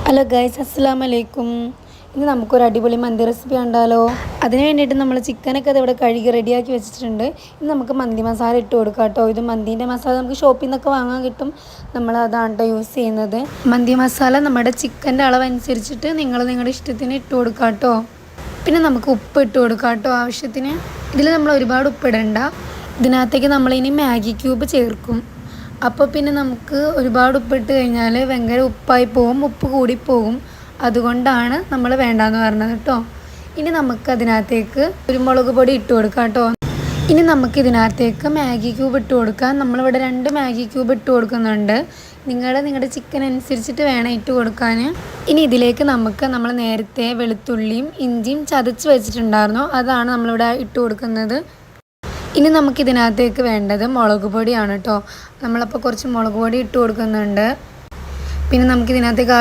Hello guys, അസ്സലാമു അലൈക്കും. ഇന്ന് നമുക്കൊരു അടിപൊളി മന്തി റെസിപ്പി കണ്ടാലോ. അതിന് വേണ്ടിയിട്ട് നമ്മൾ ചിക്കനൊക്കെ ഇവിടെ കഴുകി റെഡിയാക്കി വെച്ചിട്ടുണ്ട്. ഇന്ന് നമുക്ക് മന്തി മസാല ഇട്ട് കൊടുക്കാം കേട്ടോ. ഇത് മന്തീൻ്റെ മസാല നമുക്ക് ഷോപ്പിൽ നിന്നൊക്കെ വാങ്ങാൻ കിട്ടും. നമ്മൾ അതാണ് കേട്ടോ യൂസ് ചെയ്യുന്നത്. മന്തി മസാല നമ്മുടെ ചിക്കൻ്റെ അളവനുസരിച്ചിട്ട് നിങ്ങളുടെ ഇഷ്ടത്തിന് ഇട്ട് കൊടുക്കാം കേട്ടോ. പിന്നെ നമുക്ക് ഉപ്പ് ഇട്ട് കൊടുക്കാം കേട്ടോ ആവശ്യത്തിന്. ഇതിൽ നമ്മൾ ഒരുപാട് ഉപ്പിടണ്ട. ഇതിനകത്തേക്ക് നമ്മളിനി മാഗി ക്യൂബ് ചേർക്കും. അപ്പോൾ പിന്നെ നമുക്ക് ഒരുപാട് ഉപ്പിട്ട് കഴിഞ്ഞാൽ ഭയങ്കര ഉപ്പായി പോകും, ഉപ്പ് കൂടിപ്പോകും. അതുകൊണ്ടാണ് നമ്മൾ വേണ്ടാന്ന് പറഞ്ഞത് കേട്ടോ. ഇനി നമുക്കതിനകത്തേക്ക് കുരുമുളക് പൊടി ഇട്ട് കൊടുക്കാം കേട്ടോ. ഇനി നമുക്കിതിനകത്തേക്ക് മാഗി ക്യൂബ് ഇട്ട് കൊടുക്കാം. നമ്മളിവിടെ 2 മാഗി ക്യൂബ് ഇട്ട് കൊടുക്കുന്നുണ്ട്. നിങ്ങളുടെ ചിക്കൻ അനുസരിച്ചിട്ട് വേണം ഇട്ട് കൊടുക്കാൻ. ഇനി ഇതിലേക്ക് നമ്മൾ നേരത്തെ വെളുത്തുള്ളിയും ഇഞ്ചിയും ചതച്ച് വെച്ചിട്ടുണ്ടായിരുന്നു, അതാണ് നമ്മളിവിടെ ഇട്ട് കൊടുക്കുന്നത്. ഇനി നമുക്കിതിനകത്തേക്ക് വേണ്ടത് മുളക് പൊടിയാണ് കേട്ടോ. നമ്മളപ്പോൾ കുറച്ച് മുളക് പൊടി ഇട്ട് കൊടുക്കുന്നുണ്ട്. പിന്നെ നമുക്കിതിനകത്തേക്ക്